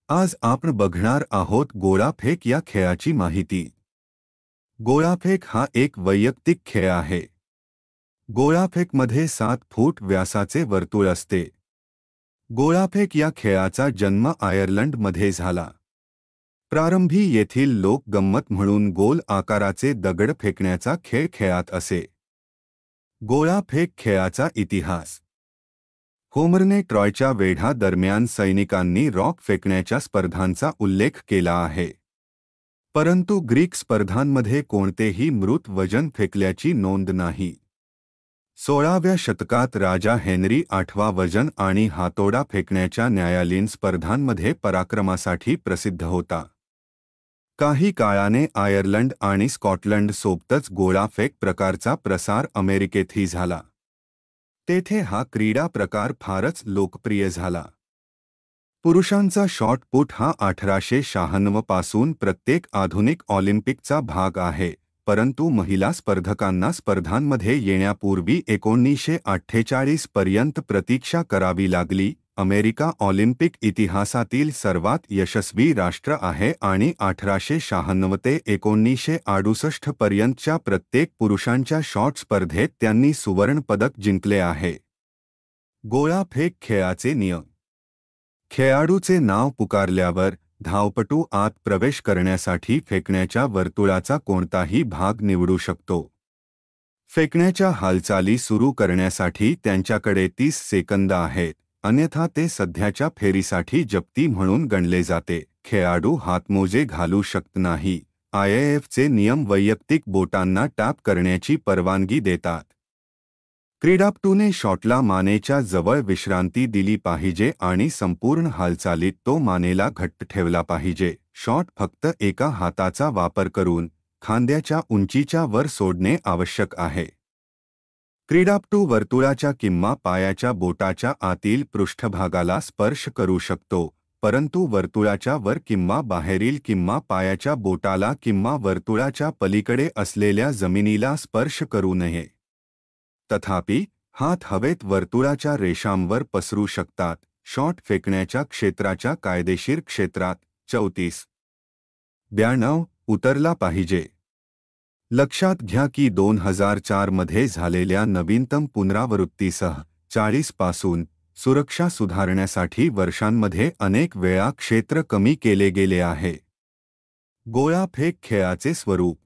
आज आपण बघणार आहोत गोळाफेक या खेळाची माहिती। गोळाफेक हा एक वैयक्तिक खेळ आहे। गोळाफेकमध्ये 7 फूट व्यासाचे वर्तुळ असते। गोळाफेक या खेळाचा जन्म आयर्लंडमध्ये झाला। प्रारंभी येथील लोक गंमत म्हणून गोल आकाराचे दगड फेकण्याचा खेळ खेळत असे। गोळाफेक खेळाचा इतिहास। होमरने ट्रॉयच्या वेढा दरम्यान सैनिकांनी रॉक फेकण्याच्या स्पर्धांचा उल्लेख केला आहे। परंतु ग्रीक स्पर्धांमध्ये कोणतेही मृत वजन फेकल्याची नोंद नाही। 16व्या शतकात राजा हेनरी आठवा वजन आणि हातोडा फेकण्याच्या न्यायालयीन स्पर्धांमध्ये पराक्रमासाठी प्रसिद्ध होता। काही काळाने आयर्लंड आणि स्कॉटलंड सोबतच गोळाफेक प्रकारचा प्रसार अमेरिकेतही झाला। तेथे हा क्रीडा प्रकार फारच लोकप्रिय झाला। पुरुषांचा शॉट पुट हा 1896 पासून प्रत्येक आधुनिक ऑलिम्पिकचा भाग आहे, परंतु महिला स्पर्धकांना स्पर्धांमध्ये येण्यापूर्वी 1948 पर्यंत प्रतीक्षा करावी लागली। अमेरिका ऑलिम्पिक इतिहासातील सर्वात यशस्वी राष्ट्र आहे आणि 1896 ते 1968 पर्यंतच्या प्रत्येक पुरुषांच्या शॉट स्पर्धेत त्यांनी सुवर्ण पदक जिंकले आहे। गोळाफेक खेळाचे नियम। खेळाडूचे नाव पुकारल्यावर धावपटू आत प्रवेश करण्यासाठी फेकण्याच्या वर्तुळाचा कोणताही भाग निवडू शकतो। फेकण्याच्या हालचाली सुरू करण्यासाठी त्यांच्याकडे 30 सेकंद आहेत, अन्यथा ते सध्याच्या फेरीसाठी जप्ती म्हणून गणले जाते। खेळाडू हातमोजे घालू शकत नाही। IAFचे नियम वैयक्तिक बोटांना टॅप करण्याची परवानगी देतात। क्रीडापटूने शॉटला मानेच्या जवळ विश्रांती दिली पाहिजे आणि संपूर्ण हालचालीत तो मानेला घट्ट ठेवला पाहिजे। शॉट फक्त एका हाताचा वापर करून खांद्याच्या उंचीच्या वर सोडणे आवश्यक आहे। क्रीडापटू वर्तुळाच्या किंवा पायाच्या बोटाच्या आतील पृष्ठभागाला स्पर्श करू शकतो, परंतु वर्तुळाच्या वर किंवा बाहेरील किंवा पायाच्या बोटाला किंवा वर्तुळाच्या पलीकडे असलेल्या जमिनीला स्पर्श करू नये। तथापि, हात हवेत वर्तुळाच्या रेषांवर पसरू शकतात। शॉट फेकण्याच्या क्षेत्राच्या कायदेशीर क्षेत्रात 34.92 उतरला पाहिजे। लक्षात घ्या की 2004 मध्ये झालेल्या नवीनतम पुनरावृत्तीसह 40 पासून सुरक्षा सुधारण्यासाठी वर्षांमध्ये अनेक वेळा क्षेत्र कमी केले गेले आहे। गोळाफेक खेळाचे स्वरूप।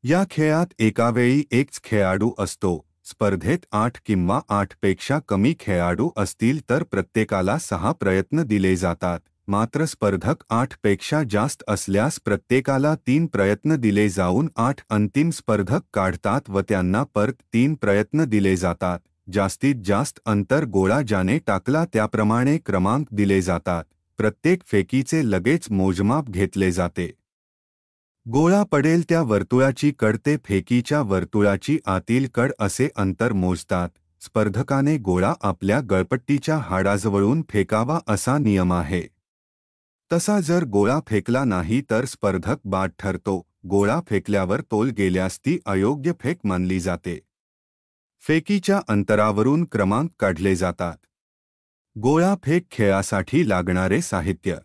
या खेळात एकावेळी एकच खेळाडू असतो। स्पर्धेत 8 किंवा 8 पेक्षा कमी खेळाडू असतील तर प्रत्येकाला 6 प्रयत्न दिले जातात, मात्र स्पर्धक 8 पेक्षा जास्त असल्यास प्रत्येकाला 3 प्रयत्न दिले जाऊन 8 अंतिम स्पर्धक काढतात व त्यांना परत 3 प्रयत्न दिले जातात। जास्तीत जास्त अंतर गोळा ज्याने टाकला त्याप्रमाणे क्रमांक दिले जातात। प्रत्येक फेकीचे लगेच मोजमाप घेतले जाते। गोळा पडेल त्या वर्तुळाची कड ते फेकीच्या वर्तुळाची आतील कड असे अंतर मोजतात। स्पर्धकाने गोळा आपल्या गळपट्टीच्या हाडाजवळून फेकावा असा नियम आहे। तसा जर गोळा फेकला नाही तर स्पर्धक बाद ठरतो। गोळा फेकल्यावर तोल गेल्यास ती अयोग्य फेक मानली जाते। फेकीच्या अंतरावरून क्रमांक काढले जातात। गोळाफेक खेळासाठी लागणारे साहित्य।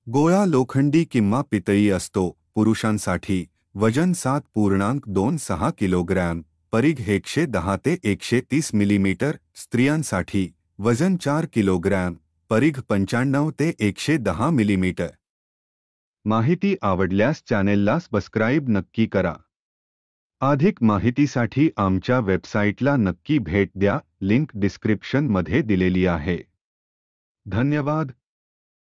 गोळा लोखंडी किंवा पितळी असतो। पुरुषांसाठी वजन 7.26 किलोग्रॅम, परिघ 110 ते 130 मिलीमीटर। स्त्रियांसाठी वजन 4 किलोग्रॅम, परिघ 95 ते 110 मिलीमीटर। माहिती आवडल्यास चॅनेलला सबस्क्राईब नक्की करा। अधिक माहितीसाठी आमच्या वेबसाईटला नक्की भेट द्या, लिंक डिस्क्रिप्शन मध्ये दिलेली आहे। धन्यवाद।